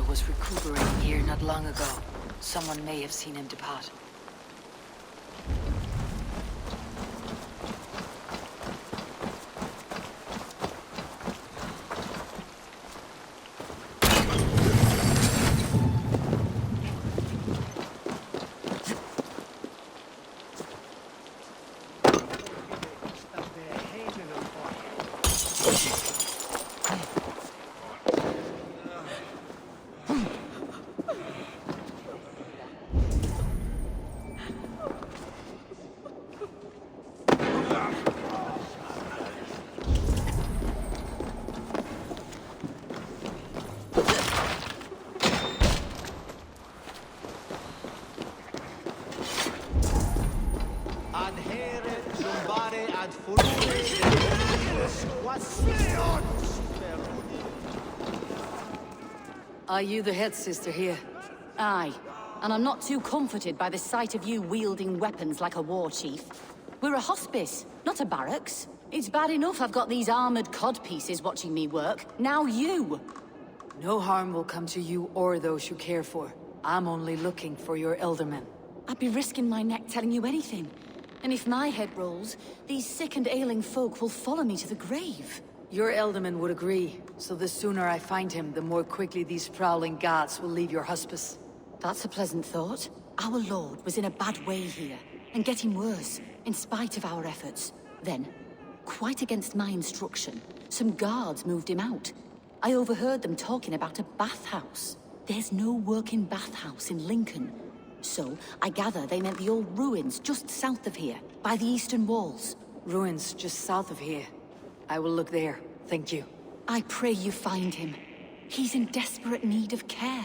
Valhalla was recuperating here not long ago. Someone may have seen him depart. Are you the head sister here? Aye, and I'm not too comforted by the sight of you wielding weapons like a war chief. We're a hospice, not a barracks. It's bad enough I've got these armored codpieces watching me work. Now you! No harm will come to you or those you care for. I'm only looking for your eldermen. I'd be risking my neck telling you anything. And if my head rolls, these sick and ailing folk will follow me to the grave. Your elderman would agree, so the sooner I find him, the more quickly these prowling gods will leave your hospice. That's a pleasant thought. Our lord was in a bad way here, and getting worse, in spite of our efforts. Then, quite against my instruction, some guards moved him out. I overheard them talking about a bathhouse. There's no working bathhouse in Lincoln. So, I gather they meant the old ruins just south of here, by the eastern walls. Ruins just south of here. I will look there, thank you. I pray you find him. He's in desperate need of care.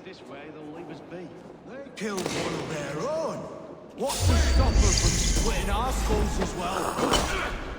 This way, they'll leave us be. They killed one of their own. What's to stop us from splitting our skulls as well?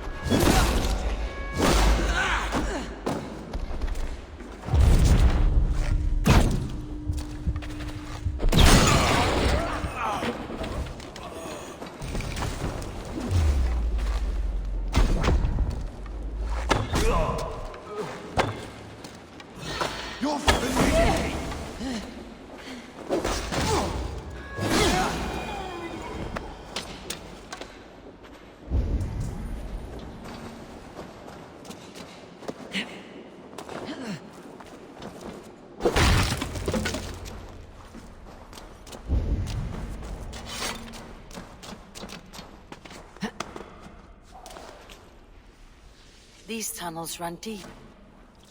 These tunnels run deep.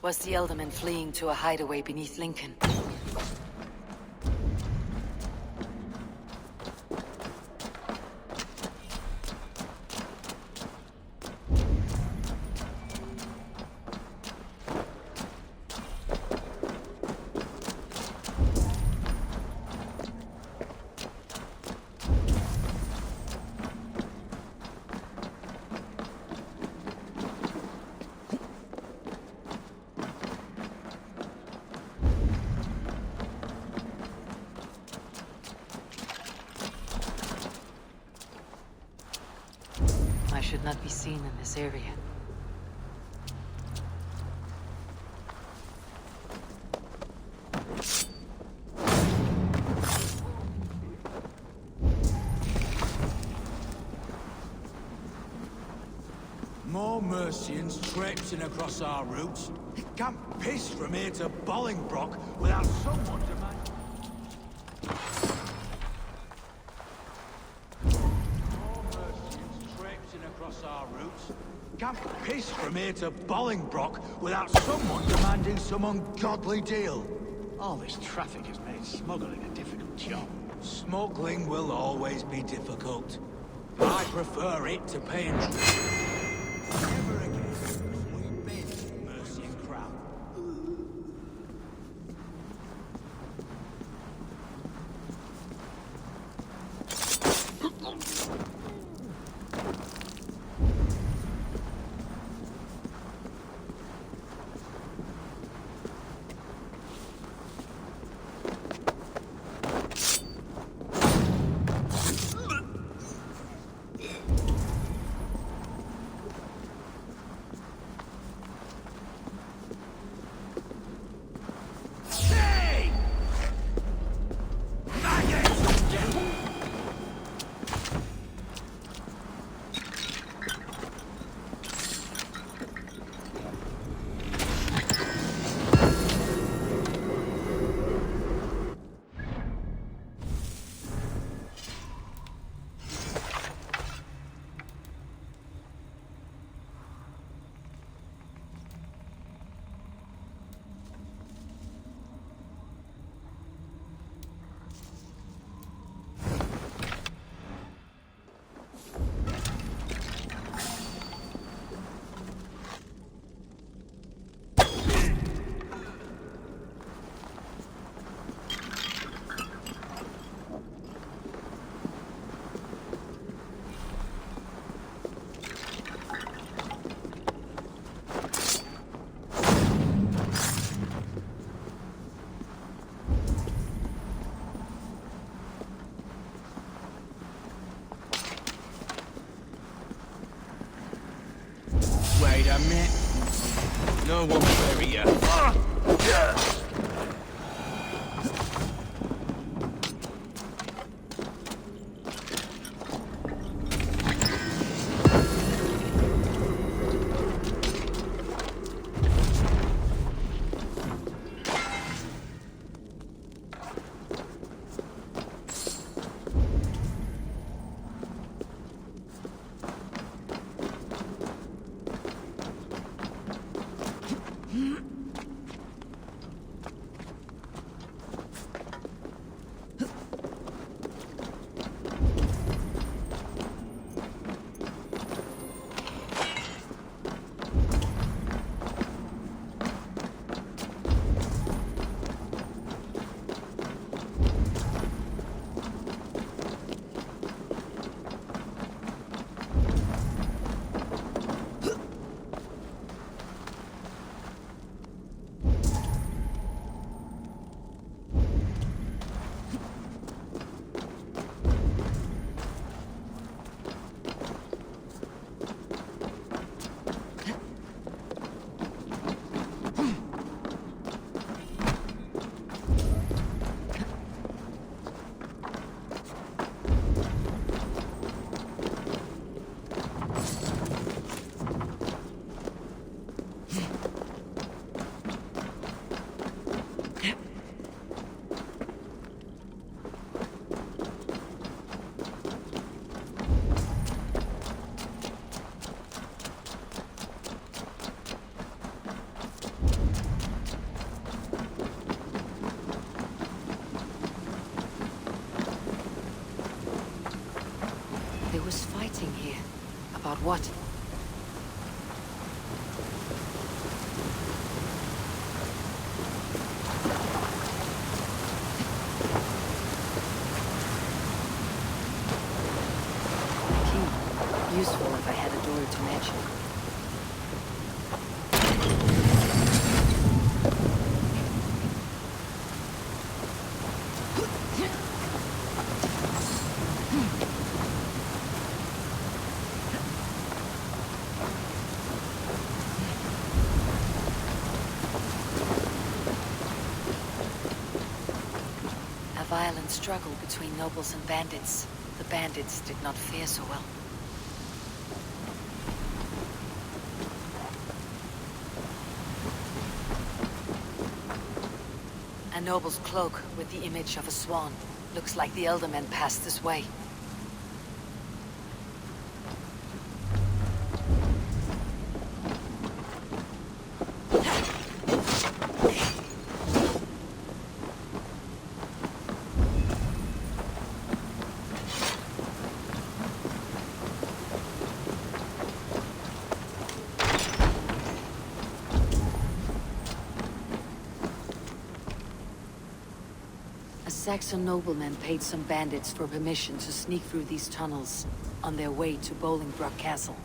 Was the Elderman fleeing to a hideaway beneath Lincoln? should not be seen in this area. More Mercians traipsing across our routes. Can't piss from here to Bolingbroke without someone to man. More Mercians traipsing across our routes. Can't piss from here to Bolingbroke without someone demanding some ungodly deal. All this traffic has made smuggling a difficult job. Smuggling will always be difficult. I prefer it to paying tribute. Never again will we bend Mercy and Crown. Wait a minute. No one bury you. There was fighting here. About what? Key. Useful if I had a door to mention. violent struggle between nobles and bandits. The bandits did not fare so well. A noble's cloak with the image of a swan. Looks like the elder men passed this way. Saxon noblemen paid some bandits for permission to sneak through these tunnels on their way to Bolingbroke Castle.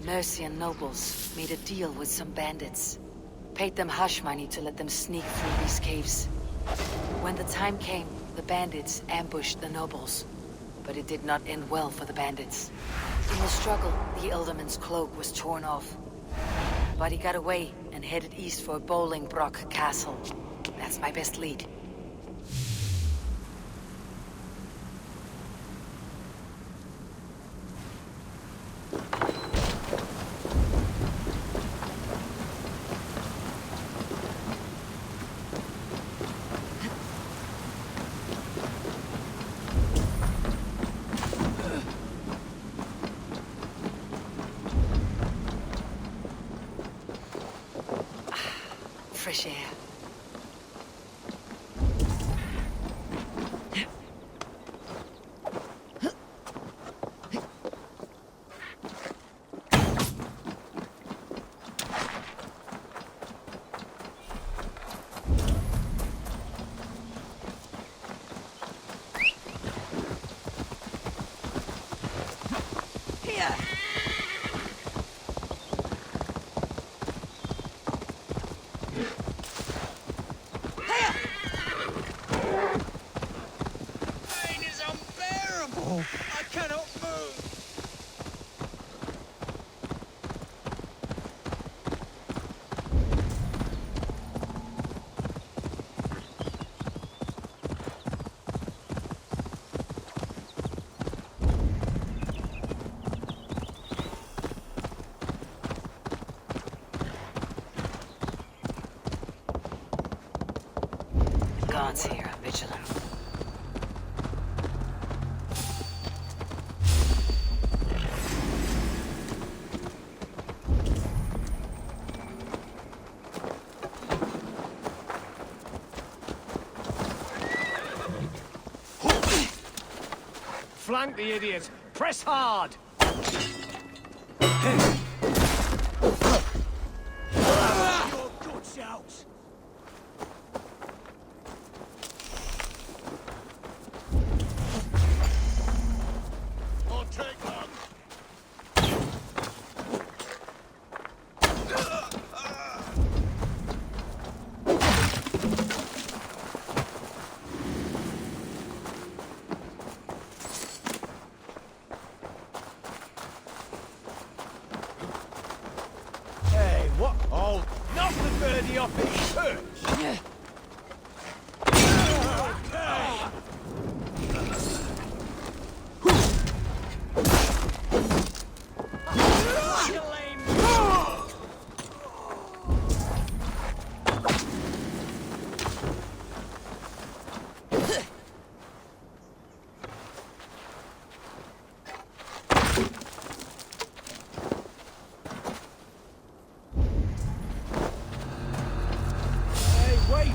Mercian nobles made a deal with some bandits, paid them hush money to let them sneak through these caves. When the time came, the bandits ambushed the nobles, but it did not end well for the bandits. In the struggle, the Elderman's cloak was torn off, but he got away and headed east for Bolingbroke Castle. That's my best lead. Fresh air. Pain is unbearable! I cannot move! Guards here are vigilant. Flank the idiot! Press hard! Your good shouts! Won't take long. Hey, what? Oh, knock the birdie off his perch! Okay. Hey, wait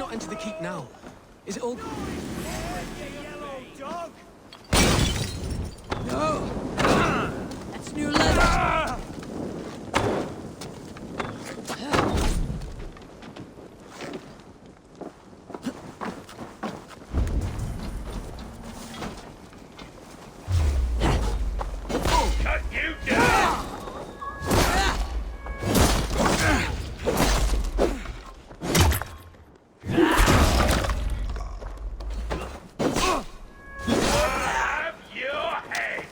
not enter the keep now. Is it all... Yellow dog! No! That's new leather. Cut you down! Have your head!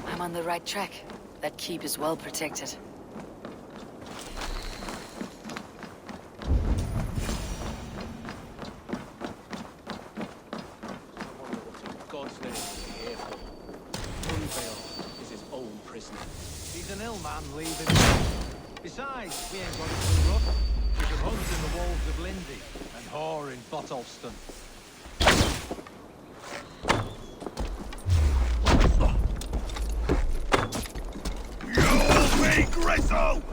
I'm on the right track. That keep is well protected. God's name we're here for. Unveil is his own prisoner. He's an ill man leaving. Besides, we ain't got it too rough. We can hunt in the wolves of Lindy and whore in Botolston. You me, Gristle!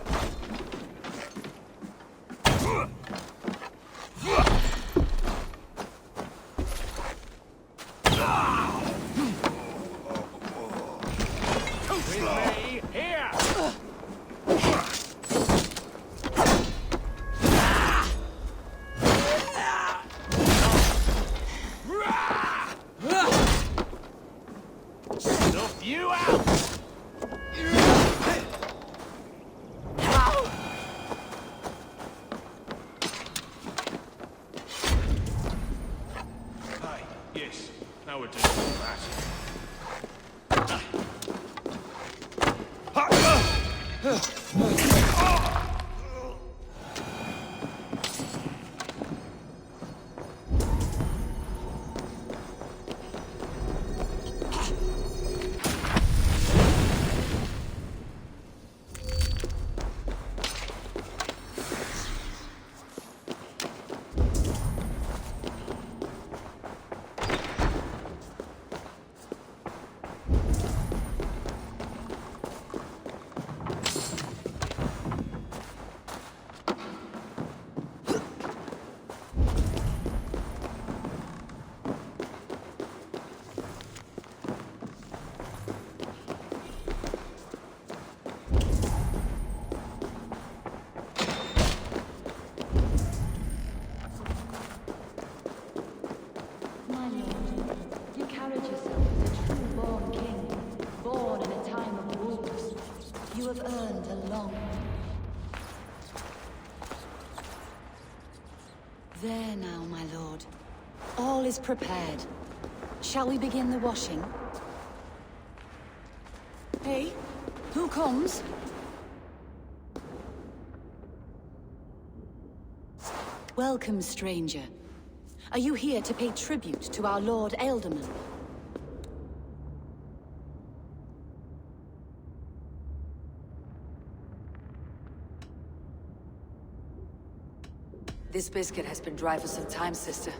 With me, here! Stuff you out! Aye, yes. Now we're doing that. All is prepared. Shall we begin the washing? Hey, who comes? Welcome, stranger. Are you here to pay tribute to our Lord Ealdorman? This biscuit has been dry for some time, sister.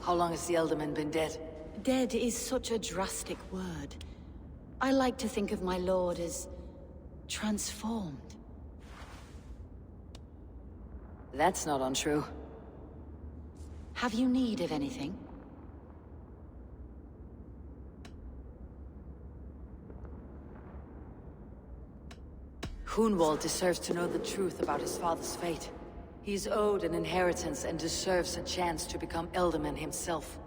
How long has the Ealdorman been dead? Dead is such a drastic word. I like to think of my lord as transformed. That's not untrue. Have you need of anything? Hunwald deserves to know the truth about his father's fate. He's owed an inheritance and deserves a chance to become Ealdorman himself.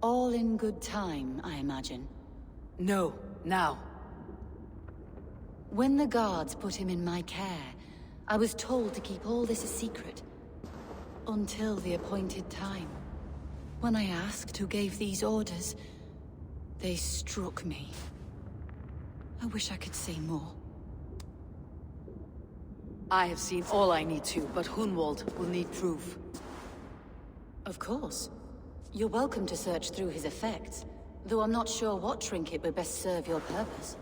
All in good time, I imagine. No, now. When the guards put him in my care, I was told to keep all this a secret. Until the appointed time. When I asked who gave these orders, they struck me. I wish I could say more. I have seen all I need to, but Hunwald will need proof. Of course. You're welcome to search through his effects, though I'm not sure what trinket would best serve your purpose.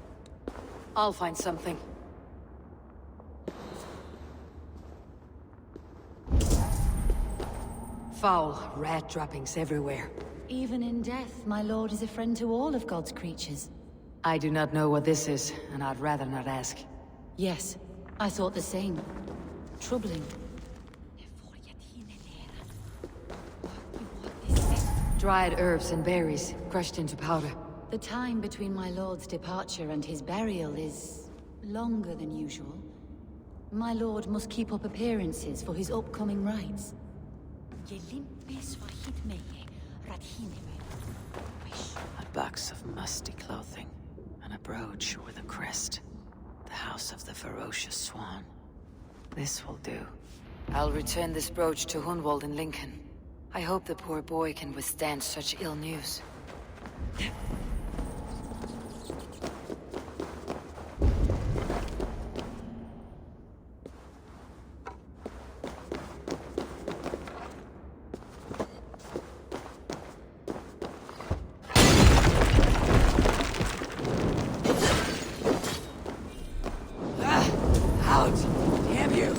I'll find something. Foul rat droppings everywhere. Even in death, my lord is a friend to all of God's creatures. I do not know what this is, and I'd rather not ask. Yes, I thought the same. Troubling. Dried herbs and berries, crushed into powder. The time between my lord's departure and his burial is longer than usual. My lord must keep up appearances for his upcoming rites. A box of musty clothing, and a brooch with a crest. The house of the ferocious swan. This will do. I'll return this brooch to Hunwald in Lincoln. I hope the poor boy can withstand such ill news. Out! Damn you!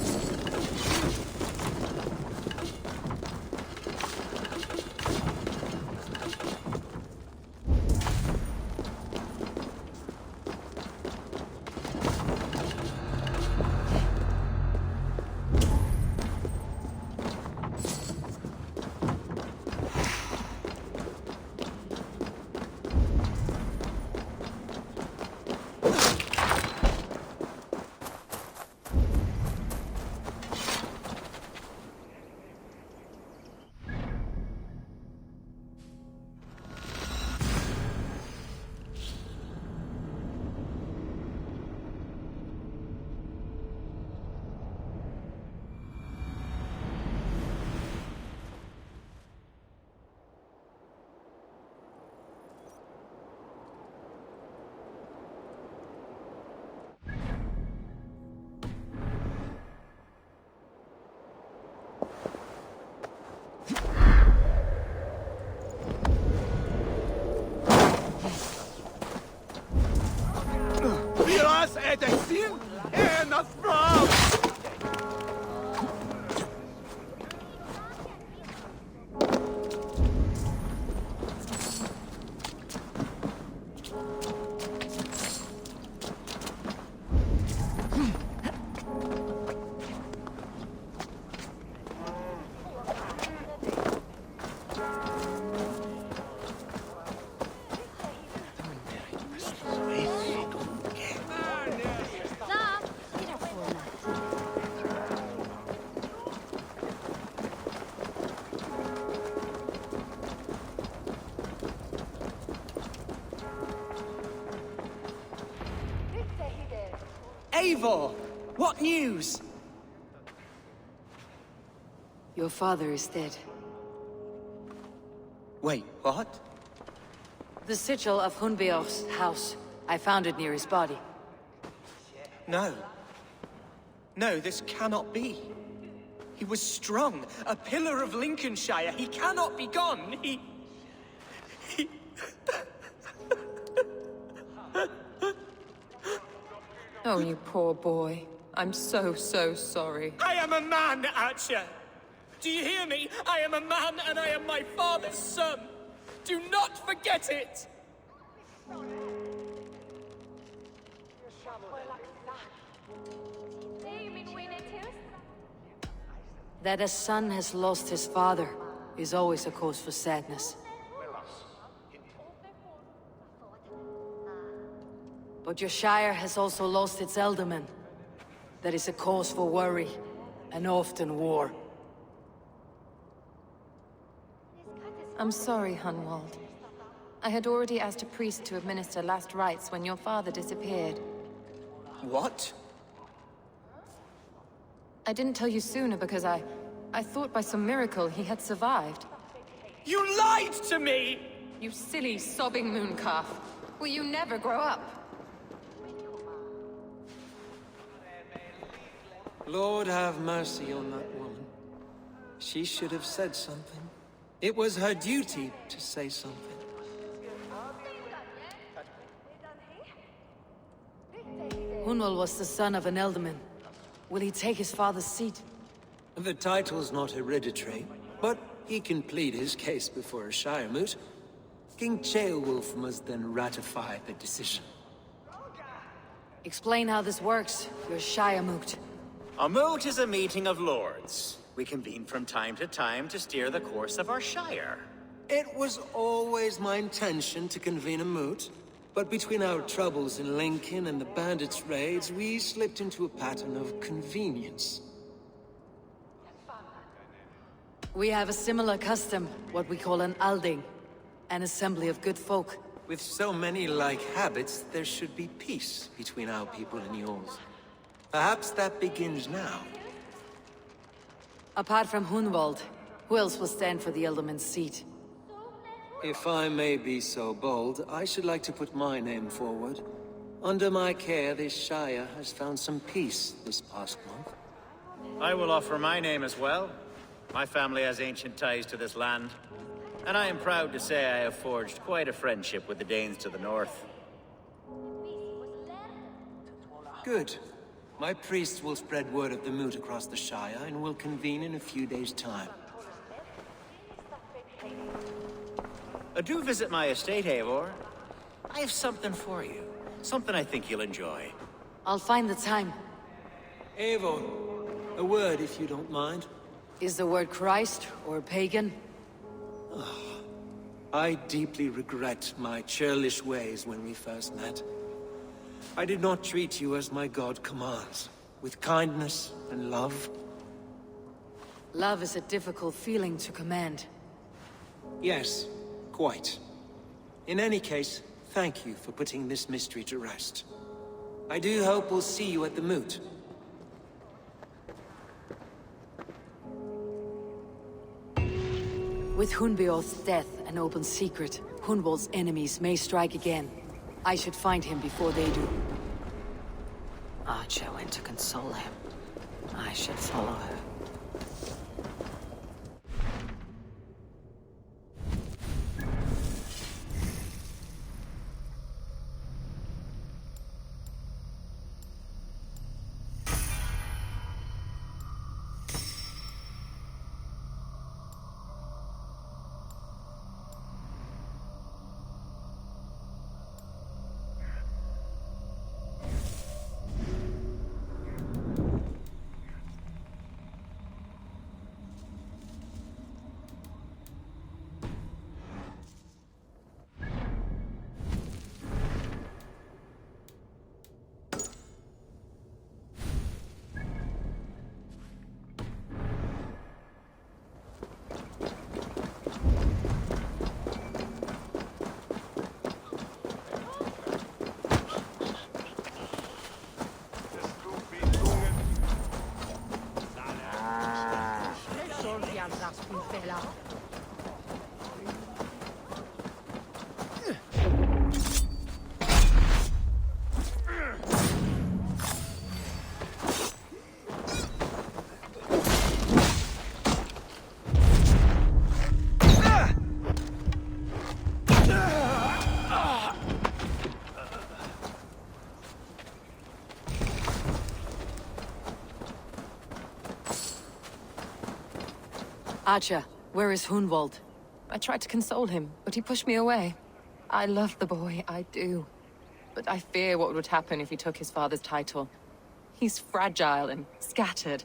Viras edexin en a frau! Eivor! What news? Your father is dead. Wait, what? The sigil of Hunbeor's house. I found it near his body. No. No, this cannot be. He was strong, a pillar of Lincolnshire. He cannot be gone. He... Oh, you poor boy. I'm so sorry. I am a man, Archer! Do you hear me? I am a man and I am my father's son! Do not forget it! That a son has lost his father is always a cause for sadness. But your Shire has also lost its Elderman. That is a cause for worry, and often war. I'm sorry, Hunwald. I had already asked a priest to administer last rites when your father disappeared. What? I didn't tell you sooner because I thought by some miracle he had survived. You lied to me! You silly, sobbing mooncalf. Will you never grow up? Lord have mercy on that woman. She should have said something. It was her duty to say something. Hunwald was the son of an Elderman. Will he take his father's seat? The title's not hereditary, but he can plead his case before a Shire moot. King Ceolwulf must then ratify the decision. Explain how this works, your Shire moot. A moot is a meeting of lords. We convene from time to time to steer the course of our Shire. It was always my intention to convene a moot, but between our troubles in Lincoln and the bandits' raids, we slipped into a pattern of convenience. We have a similar custom, what we call an Alding, an assembly of good folk. With so many like habits, there should be peace between our people and yours. Perhaps that begins now. Apart from Hunwald, who else will stand for the Elderman's seat? If I may be so bold, I should like to put my name forward. Under my care, this Shire has found some peace this past month. I will offer my name as well. My family has ancient ties to this land, and I am proud to say I have forged quite a friendship with the Danes to the north. Good. My priests will spread word of the moot across the Shire, and will convene in a few days' time. Do visit my estate, Eivor. I have something for you. Something I think you'll enjoy. I'll find the time. Eivor, a word if you don't mind. Is the word Christ or pagan? I deeply regret my churlish ways when we first met. I did not treat you as my god commands, with kindness and love. Love is a difficult feeling to command. Yes, quite. In any case, thank you for putting this mystery to rest. I do hope we'll see you at the moot. With Hunbeor's death an open secret, Hunwald's enemies may strike again. I should find him before they do. Archer went to console him. I should follow her. Archer, where is Hunwald? I tried to console him, but he pushed me away. I love the boy, I do. But I fear what would happen if he took his father's title. He's fragile and scattered.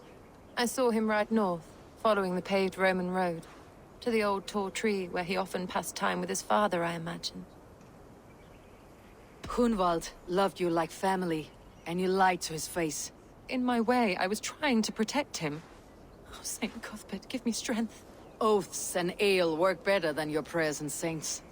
I saw him ride north, following the paved Roman road. To the old tall tree where he often passed time with his father, I imagine. Hunwald loved you like family, and you lied to his face. In my way, I was trying to protect him. Oh, Saint Cuthbert, give me strength. Oaths and ale work better than your prayers and saints.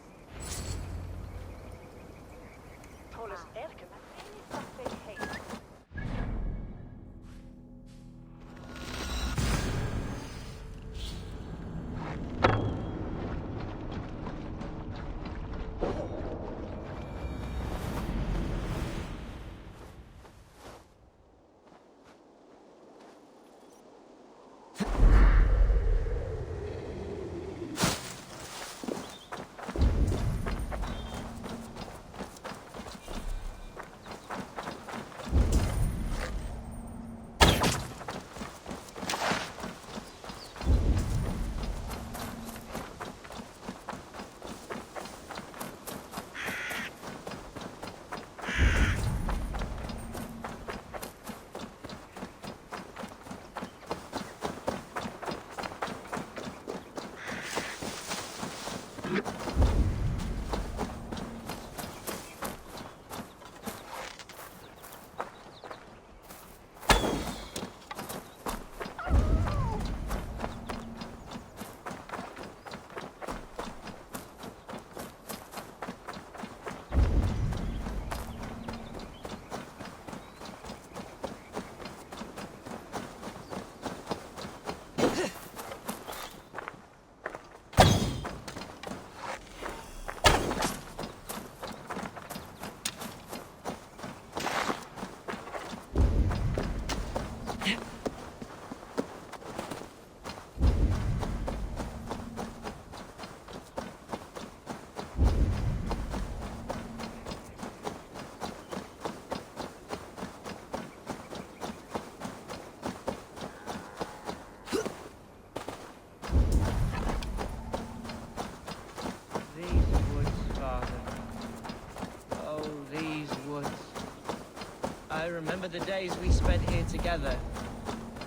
I remember the days we spent here together.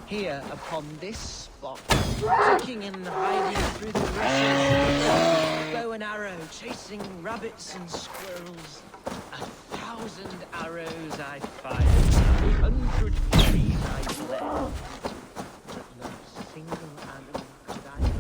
Here, upon this spot. Ducking and hiding through the rushes. Bow and arrow, chasing rabbits and squirrels. 1,000 arrows I fired. 100 trees I bled. But not a single animal could I catch.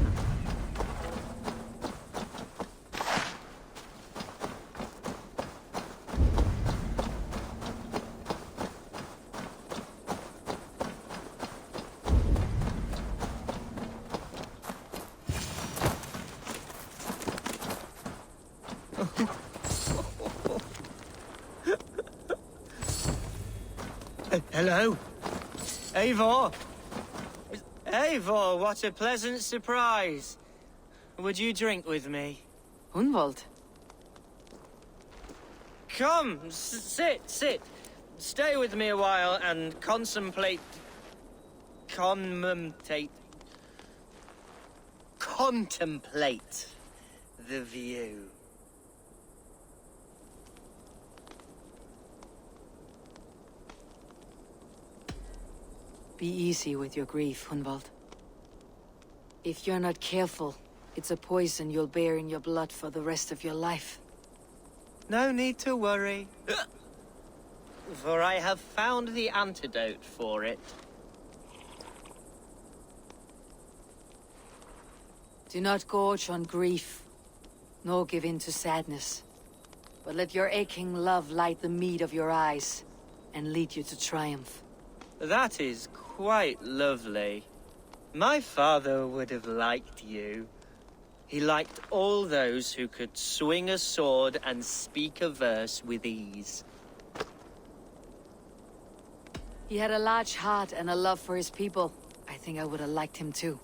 Hello? Eivor! Eivor, what a pleasant surprise. Would you drink with me? Hunwald? Come, sit. Stay with me a while and contemplate the view. Be easy with your grief, Hunwald. If you're not careful, it's a poison you'll bear in your blood for the rest of your life. No need to worry. For I have found the antidote for it. Do not gorge on grief, nor give in to sadness. But let your aching love light the mead of your eyes, and lead you to triumph. That is quite lovely. My father would have liked you. He liked all those who could swing a sword and speak a verse with ease. He had a large heart and a love for his people. I think I would have liked him too.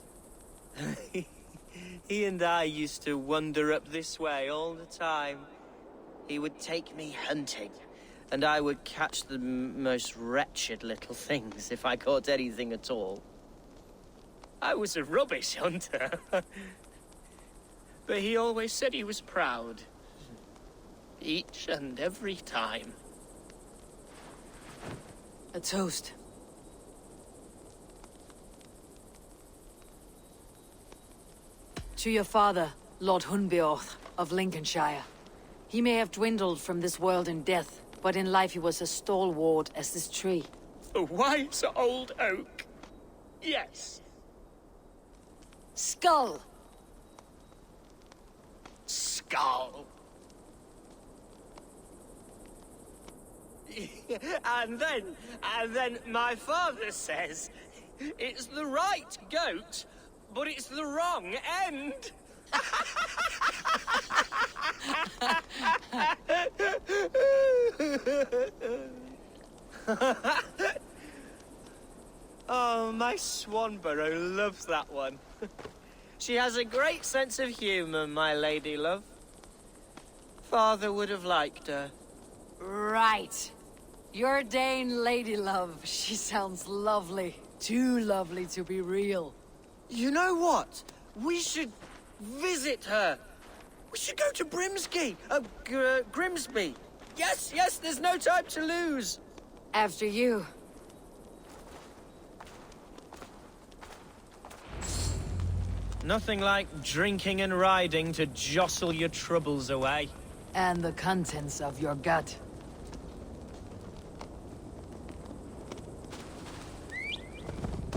He and I used to wander up this way all the time. He would take me hunting, and I would catch the most wretched little things if I caught anything at all. I was a rubbish hunter. But he always said he was proud. Each and every time. A toast. To your father, Lord Hunbeorth of Lincolnshire. He may have dwindled from this world in death, but in life he was as stalwart as this tree. A wise old oak. Yes. Skull! Skull. And then my father says, it's the right goat, but it's the wrong end. Oh, my Swanborough loves that one. She has a great sense of humor, my lady love. Father would have liked her. Right. Your Dane lady love. She sounds lovely. Too lovely to be real. You know what? We should visit her. We should go to Grimsby. Yes, there's no time to lose. After you. Nothing like drinking and riding to jostle your troubles away. And the contents of your gut.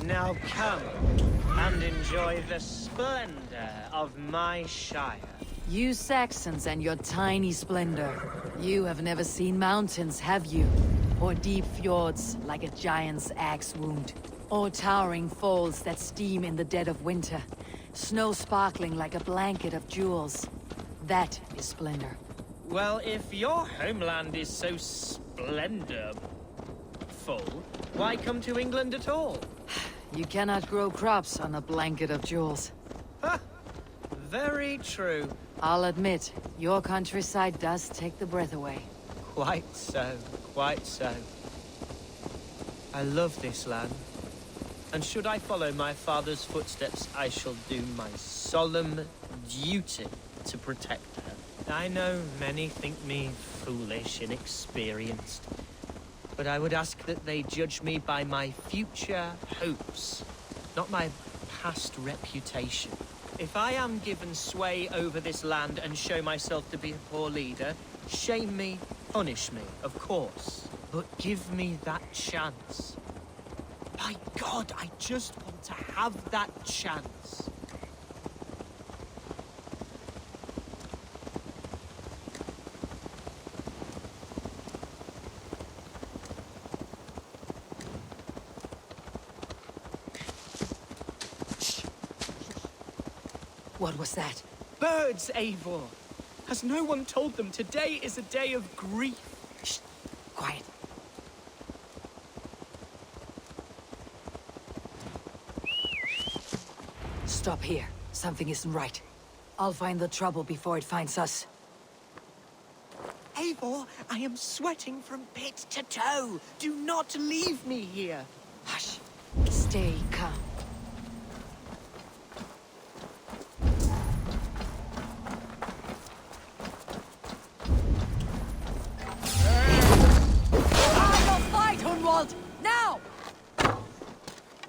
Now come and enjoy the splendor of my shire. You Saxons and your tiny splendor. You have never seen mountains, have you? Or deep fjords like a giant's axe wound. Or towering falls that steam in the dead of winter. Snow sparkling like a blanket of jewels. That is splendor. Well, if your homeland is so splendorful, why come to England at all? You cannot grow crops on a blanket of jewels. Ha! Very true. I'll admit, your countryside does take the breath away. Quite so, quite so. I love this land. And should I follow my father's footsteps, I shall do my solemn duty to protect her. I know many think me foolish, inexperienced. But I would ask that they judge me by my future hopes, not my past reputation. If I am given sway over this land and show myself to be a poor leader, shame me, punish me, of course. But give me that chance. By God, I just want to have that chance. What was that? Birds, Eivor! Has no one told them today is a day of grief? Shh! Quiet. Stop here. Something isn't right. I'll find the trouble before it finds us. Eivor, I am sweating from pit to toe. Do not leave me here. Hush. Stay calm. Now!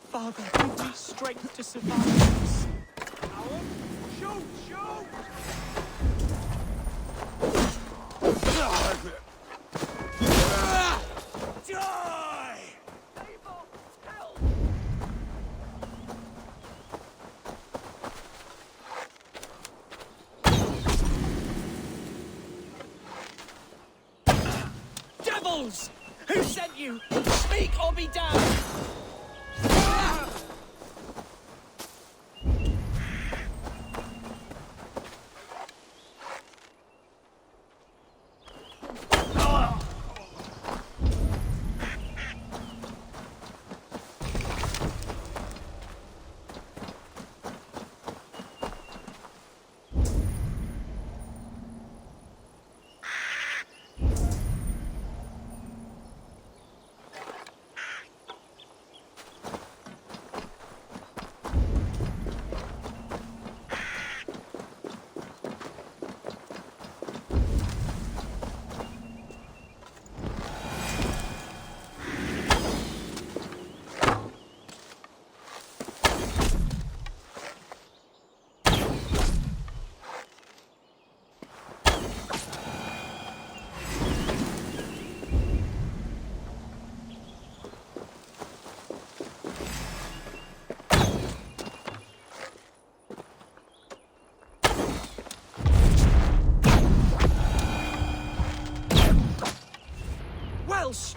Father, give me strength to survive this. Shoot! Shoot! Die! Devils! Who sent you? Speak or be damned!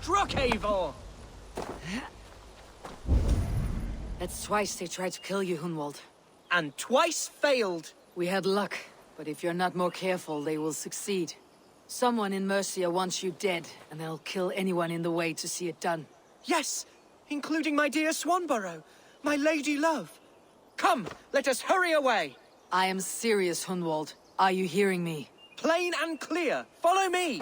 struck Eivor! That's twice they tried to kill you, Hunwald. And twice failed. We had luck, but if you're not more careful, they will succeed. Someone in Mercia wants you dead, and they'll kill anyone in the way to see it done. Yes, including my dear Swanborough, my lady love. Come, let us hurry away. I am serious, Hunwald. Are you hearing me? Plain and clear. Follow me.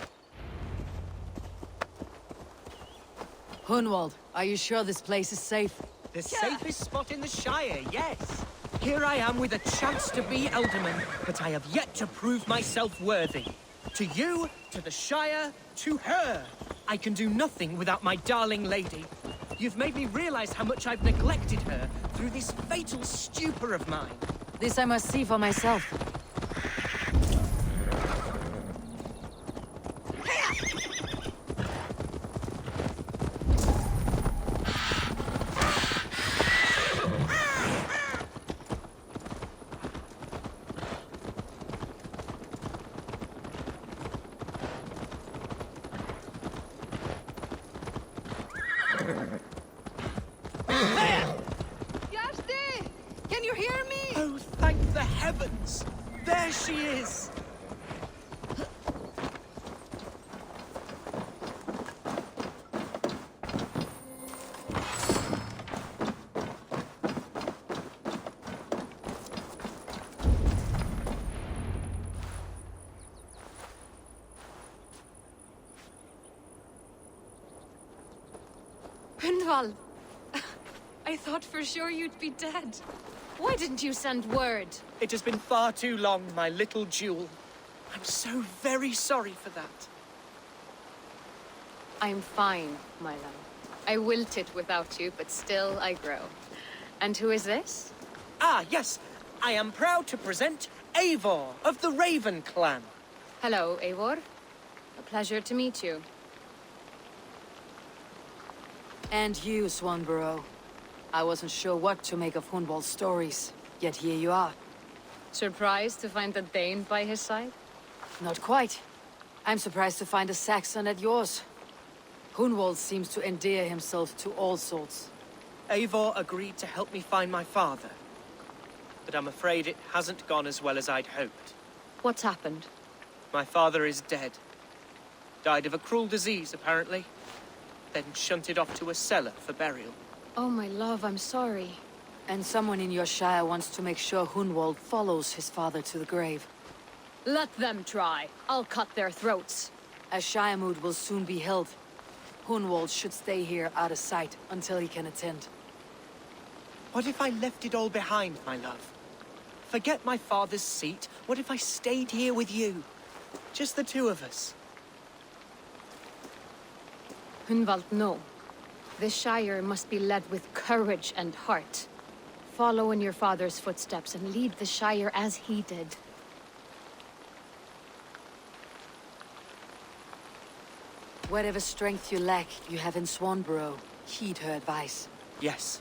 Hunwald, are you sure this place is safe? The safest spot in the Shire, yes. Here I am with a chance to be Elderman, but I have yet to prove myself worthy. To you, to the Shire, to her. I can do nothing without my darling lady. You've made me realize how much I've neglected her through this fatal stupor of mine. This I must see for myself. Can you hear me? Oh, thank the heavens! There she is! Brindval! I thought for sure you'd be dead. Why didn't you send word? It has been far too long, my little jewel. I'm so very sorry for that. I'm fine, my love. I wilted without you, but still I grow. And who is this? Ah, yes. I am proud to present Eivor of the Raven clan. Hello, Eivor. A pleasure to meet you. And you, Swanborough. I wasn't sure what to make of Hunwald's stories, yet here you are. Surprised to find a Dane by his side? Not quite. I'm surprised to find a Saxon at yours. Hunwald seems to endear himself to all sorts. Eivor agreed to help me find my father. But I'm afraid it hasn't gone as well as I'd hoped. What's happened? My father is dead. Died of a cruel disease, apparently. Then shunted off to a cellar for burial. Oh, my love, I'm sorry. And someone in your shire wants to make sure Hunwald follows his father to the grave. Let them try. I'll cut their throats. A shire moot will soon be held. Hunwald should stay here out of sight until he can attend. What if I left it all behind, my love? Forget my father's seat. What if I stayed here with you? Just the two of us. Hunwald, no. This Shire must be led with courage and heart. Follow in your father's footsteps and lead the Shire as he did. Whatever strength you lack, you have in Swanborough. Heed her advice. Yes.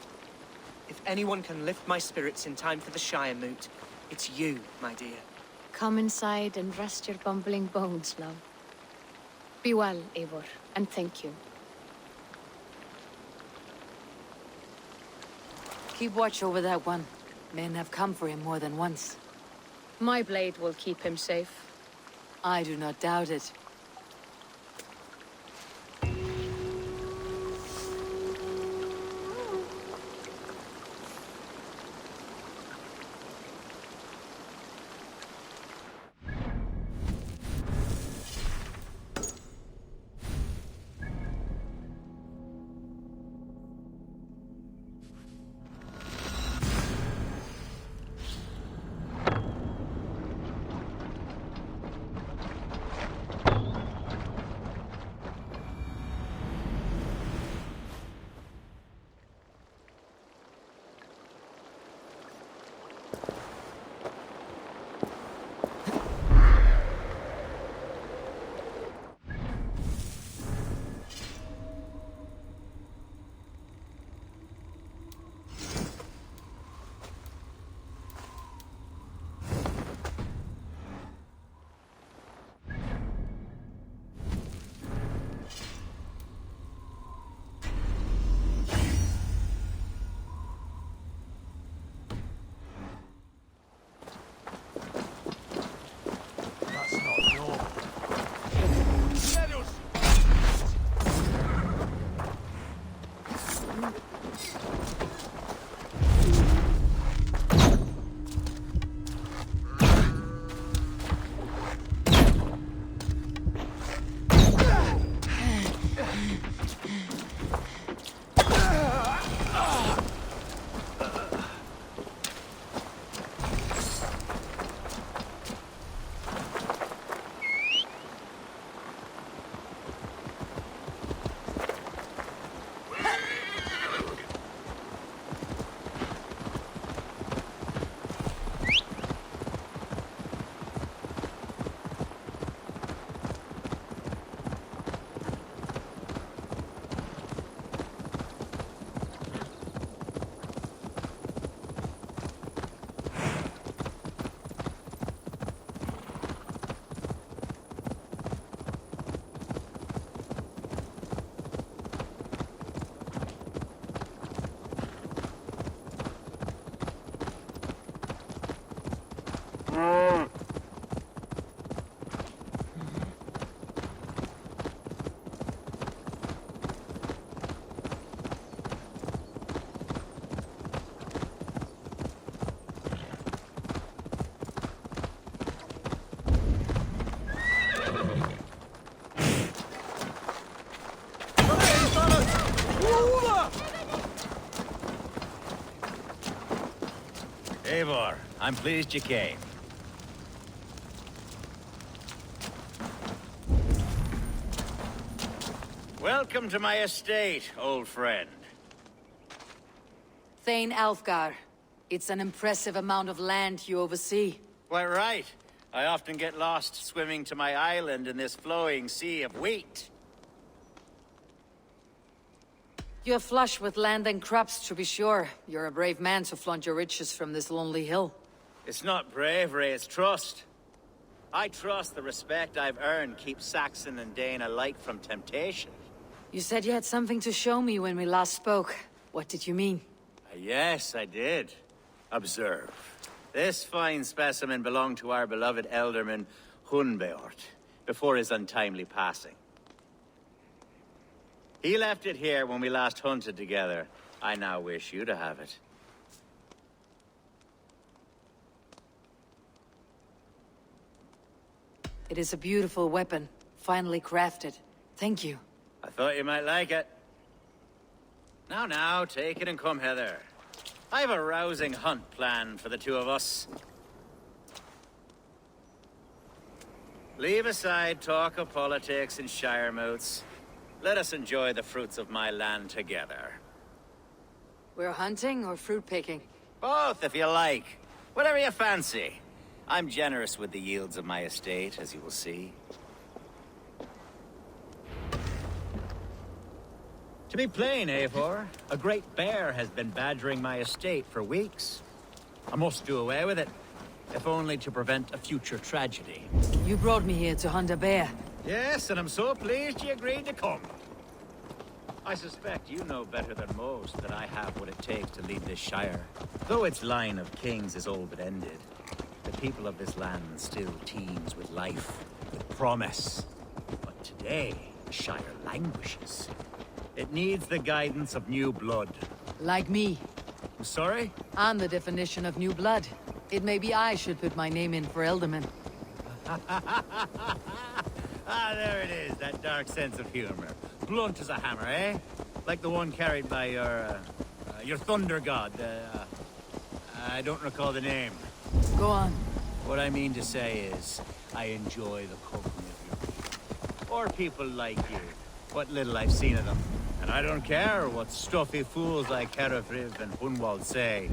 If anyone can lift my spirits in time for the Shire moot, it's you, my dear. Come inside and rest your bumbling bones, love. Be well, Eivor, and thank you. Keep watch over that one. Men have come for him more than once. My blade will keep him safe. I do not doubt it. Eivor. I'm pleased you came. Welcome to my estate, old friend. Thane Alfgar. It's an impressive amount of land you oversee. Quite right. I often get lost swimming to my island in this flowing sea of wheat. You're flush with land and crops, to be sure. You're a brave man to flaunt your riches from this lonely hill. It's not bravery, it's trust. I trust the respect I've earned keeps Saxon and Dane alike from temptation. You said you had something to show me when we last spoke. What did you mean? Yes, I did. Observe. This fine specimen belonged to our beloved elderman, Hunbeort, before his untimely passing. He left it here when we last hunted together. I now wish you to have it. It is a beautiful weapon, finely crafted. Thank you. I thought you might like it. Now, take it and come hither. I have a rousing hunt planned for the two of us. Leave aside talk of politics and shire moots. Let us enjoy the fruits of my land together. We're hunting or fruit picking? Both, if you like. Whatever you fancy. I'm generous with the yields of my estate, as you will see. To be plain, Eivor, a great bear has been badgering my estate for weeks. I must do away with it, if only to prevent a future tragedy. You brought me here to hunt a bear. Yes, and I'm so pleased you agreed to come. I suspect you know better than most that I have what it takes to lead this shire. Though its line of kings is all but ended, the people of this land still teems with life, with promise. But today, the shire languishes. It needs the guidance of new blood. Like me. I'm sorry? I'm the definition of new blood. It may be I should put my name in for Elderman. Ah, there it is, that dark sense of humor. Blunt as a hammer, eh? Like the one carried by your thunder god. I don't recall the name. Go on. What I mean to say is, I enjoy the company of your people. Or people like you. What little I've seen of them. And I don't care what stuffy fools like Herefriv and Hunwald say.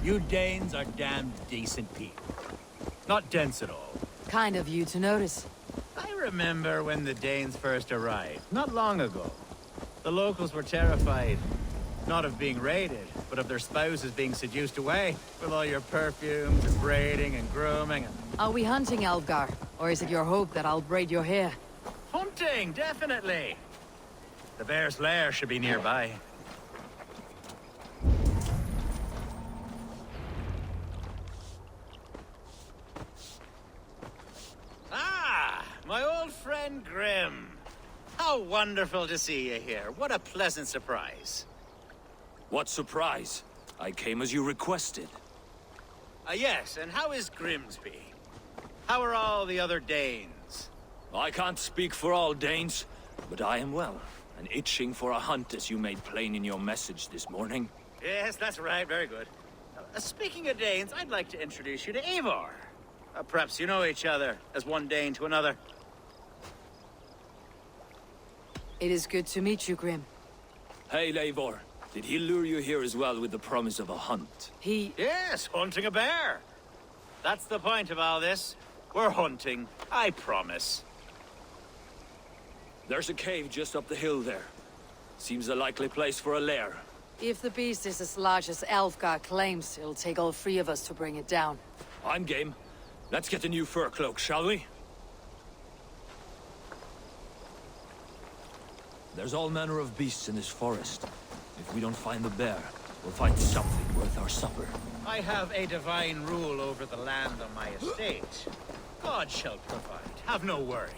You Danes are damned decent people. Not dense at all. Kind of you to notice. I remember when the Danes first arrived, not long ago. The locals were terrified, not of being raided, but of their spouses being seduced away, with all your perfumes and braiding and grooming and... Are we hunting, Alfgar? Or is it your hope that I'll braid your hair? Hunting, definitely! The bear's lair should be nearby. Ah, my old friend Grim. How wonderful to see you here. What a pleasant surprise. What surprise? I came as you requested. Yes, and how is Grimsby? How are all the other Danes? I can't speak for all Danes, but I am well, and itching for a hunt as you made plain in your message this morning. Yes, that's right. Very good. Speaking of Danes, I'd like to introduce you to Eivor. Perhaps you know each other, as one Dane to another. It is good to meet you, Grim. Hey, Eivor. Did he lure you here as well with the promise of a hunt? Yes, hunting a bear. That's the point of all this. We're hunting, I promise. There's a cave just up the hill there. Seems a likely place for a lair. If the beast is as large as Alfgar claims, it'll take all three of us to bring it down. I'm game. Let's get a new fur cloak, shall we? There's all manner of beasts in this forest. If we don't find the bear, we'll find something worth our supper. I have a divine rule over the land on my estate. God shall provide. Have no worry.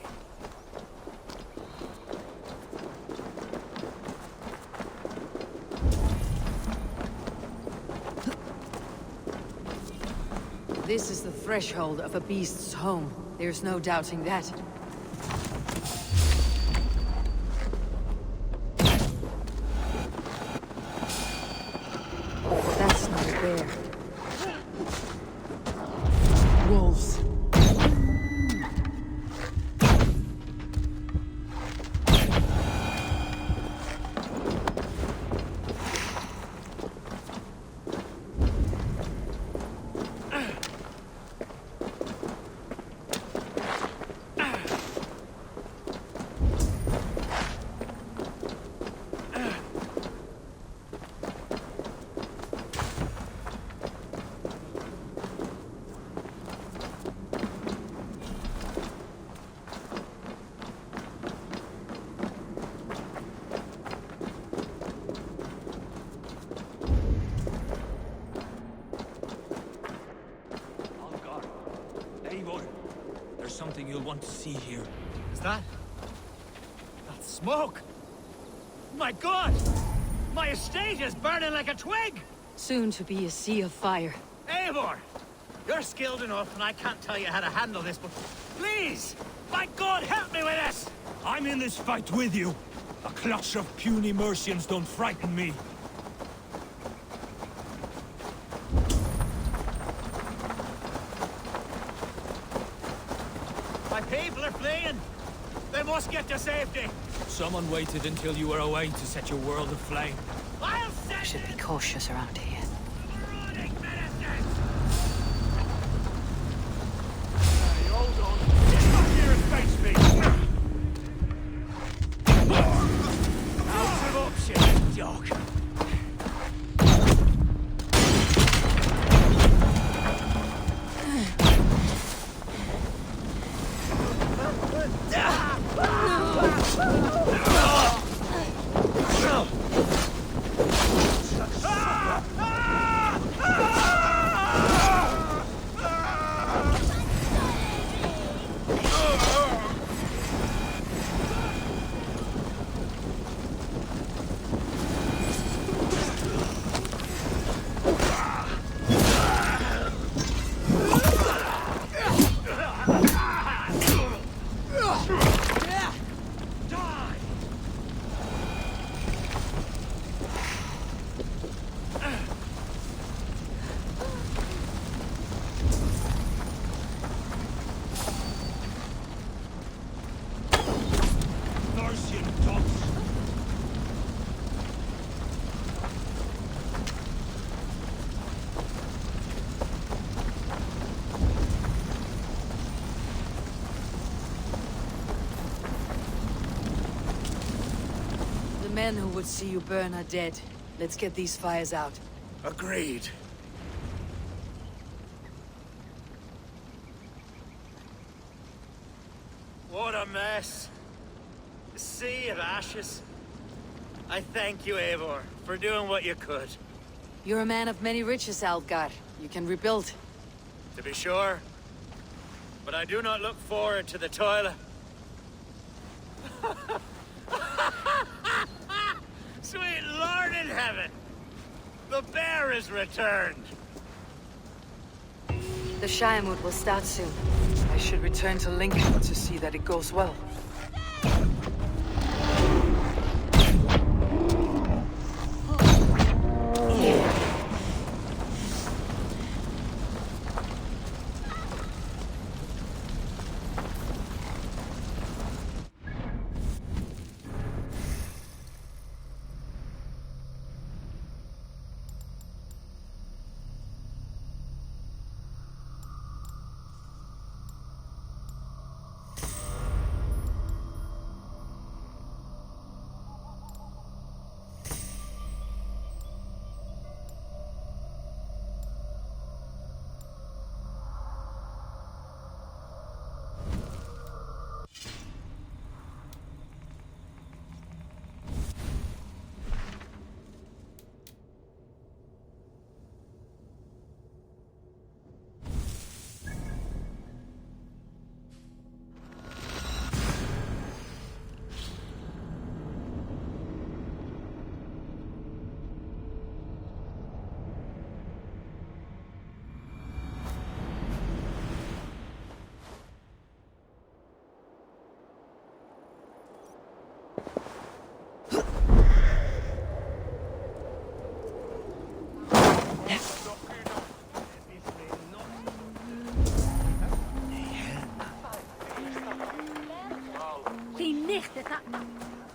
This is the threshold of a beast's home. There's no doubting that. That's not a bear. There's something you'll want to see here. Is that... that's smoke? My God! My estate is burning like a twig! Soon to be a sea of fire. Eivor! You're skilled enough, and I can't tell you how to handle this, but please! My God, help me with this! I'm in this fight with you. A clutch of puny Mercians don't frighten me. My people are fleeing! They must get to safety! Someone waited until you were away to set your world aflame. I'll send I should be cautious around here. marauding ministers! Hold on. Get back here and face me! Out of options, dog! Mercian dogs! The men who would see you burn are dead. Let's get these fires out. Agreed. What a mess. A sea of ashes. I thank you, Eivor, for doing what you could. You're a man of many riches, Algar. You can rebuild. To be sure. But I do not look forward to the toil. Sweet Lord in heaven! The bear is returned! The Shiremoot will start soon. I should return to Lincoln to see that it goes well.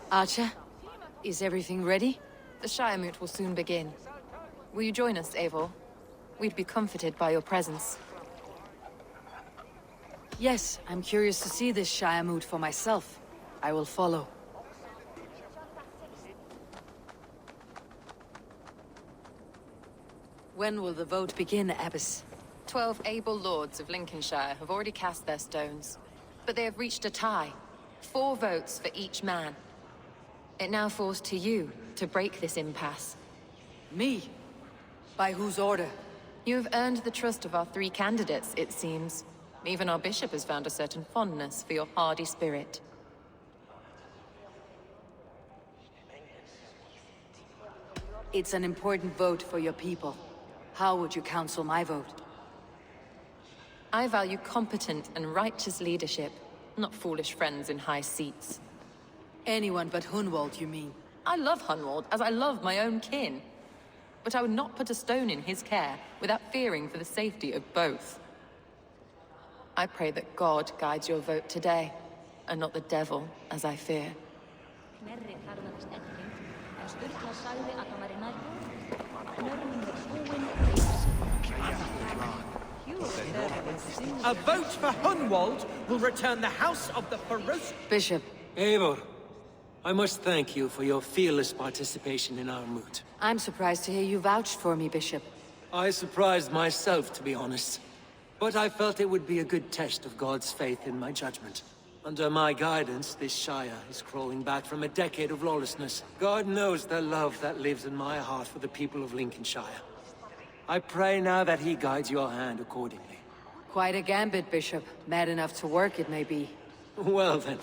Archer, is everything ready? The Shiremoot will soon begin. Will you join us, Eivor? We'd be comforted by your presence. Yes, I'm curious to see this Shiremoot for myself. I will follow. When will the vote begin, Abbess? 12 able lords of Lincolnshire have already cast their stones, but they have reached a tie. 4 votes for each man. It now falls to you to break this impasse. Me? By whose order? You have earned the trust of our 3 candidates, it seems. Even our bishop has found a certain fondness for your hardy spirit. It's an important vote for your people. How would you counsel my vote? I value competent and righteous leadership, not foolish friends in high seats. Anyone but Hunwald, you mean? I love Hunwald as I love my own kin. But I would not put a stone in his care without fearing for the safety of both. I pray that God guides your vote today, and not the devil, as I fear. A vote for Hunwald will return the House of the Ferocious... Bishop. Eivor, I must thank you for your fearless participation in our moot. I'm surprised to hear you vouched for me, Bishop. I surprised myself, to be honest. But I felt it would be a good test of God's faith in my judgment. Under my guidance, this Shire is crawling back from a decade of lawlessness. God knows the love that lives in my heart for the people of Lincolnshire. I pray now that he guides your hand accordingly. Quite a gambit, Bishop. Mad enough to work, it may be. Well then,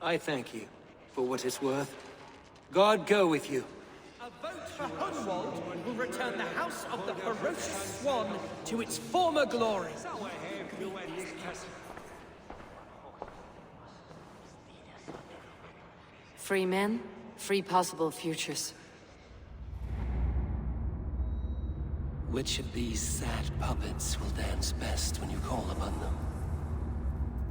I thank you for what it's worth. God go with you. A vote for Hunwald will return the House of the Ferocious Swan to its former glory. Free men, free possible futures. Which of these sad puppets will dance best when you call upon them?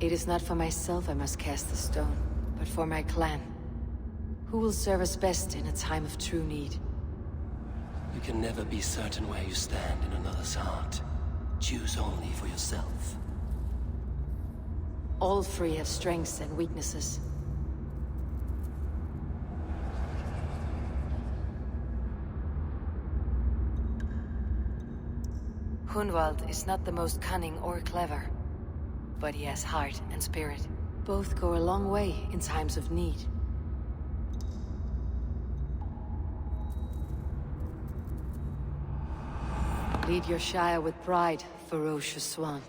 It is not for myself I must cast the stone, but for my clan. Who will serve us best in a time of true need? You can never be certain where you stand in another's heart. Choose only for yourself. All three have strengths and weaknesses. Hunwald is not the most cunning or clever, but he has heart and spirit. Both go a long way in times of need. Lead your Shire with pride, ferocious swan.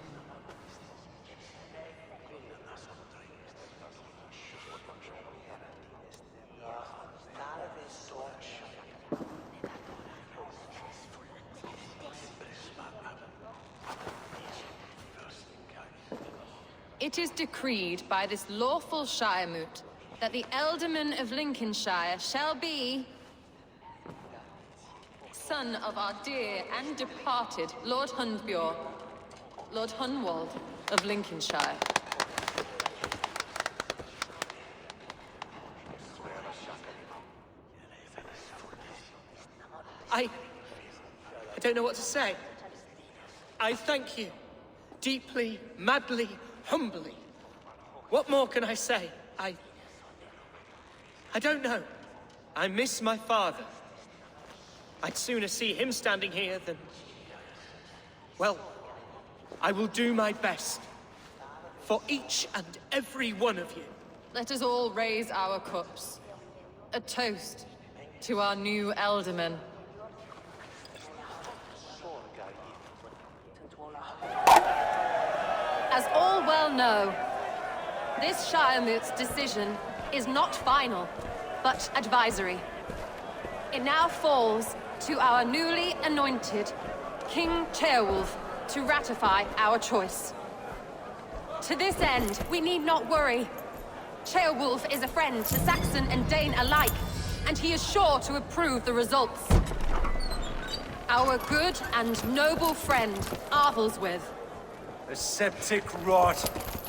It is decreed by this lawful Shire moot that the Ealdorman of Lincolnshire shall be... son of our dear and departed Lord Hundbjorn, Lord Hunwald of Lincolnshire. I don't know what to say. I thank you. Deeply, madly, humbly. What more can I say? I don't know. I miss my father. I'd sooner see him standing here than... Well, I will do my best. For each and every one of you. Let us all raise our cups. A toast to our new Ealdorman. As all well know, this Shire moot's decision is not final, but advisory. It now falls to our newly anointed King Ceolwulf to ratify our choice. To this end, we need not worry. Ceolwulf is a friend to Saxon and Dane alike, and he is sure to approve the results. Our good and noble friend, Arthelswith. A septic rot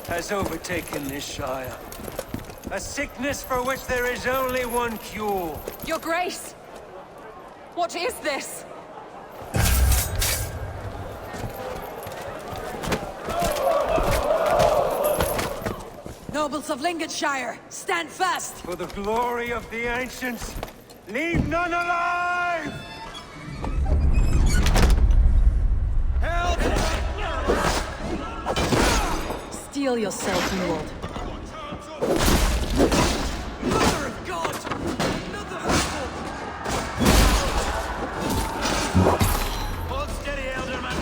has overtaken this Shire. A sickness for which there is only one cure. Your Grace! What is this? Nobles of Lincolnshire, stand fast! For the glory of the ancients, leave none alive! Help! Steel yourself, Hunwald. Mother of God! Another fool! Hold steady, Ealdorman.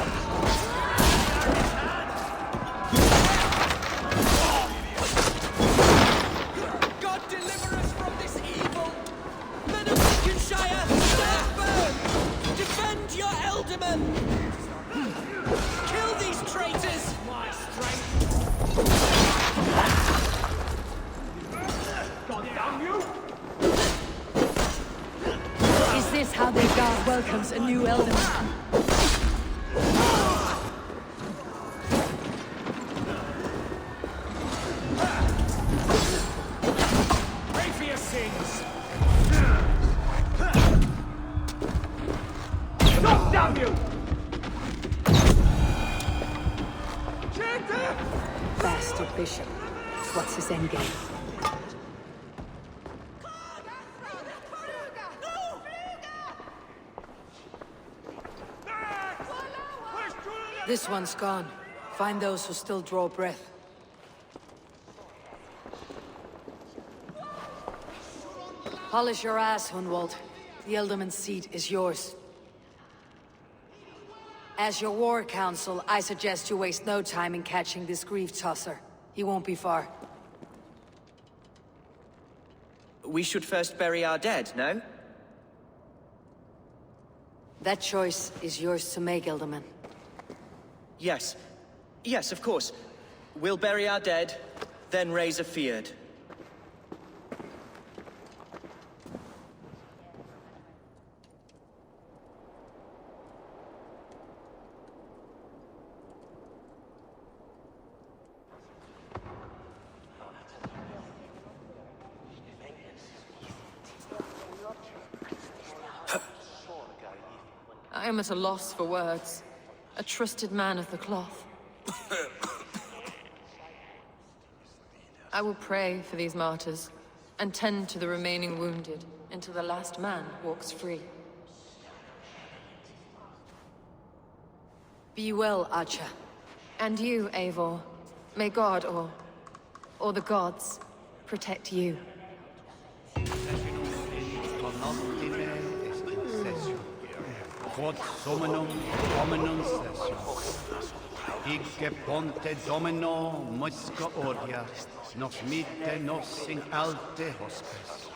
welcomes a new element. Pray for your sins! Stop, damn you! Bastard bishop. What's his endgame? This one's gone. Find those who still draw breath. Polish your ass, Hunwald. The Ealdorman's seat is yours. As your war council, I suggest you waste no time in catching this grief-tosser. He won't be far. We should first bury our dead, no? That choice is yours to make, Ealdorman. Yes. Yes, of course. We'll bury our dead, then raise a feared. I am at a loss for words. A trusted man of the cloth. I will pray for these martyrs, and tend to the remaining wounded, until the last man walks free. Be well, Archer. And you, Eivor. May God, or the gods, protect you. Quod summum hominum sessio. Ige ponte domino musca ordia, nos mite nos in alte hospes.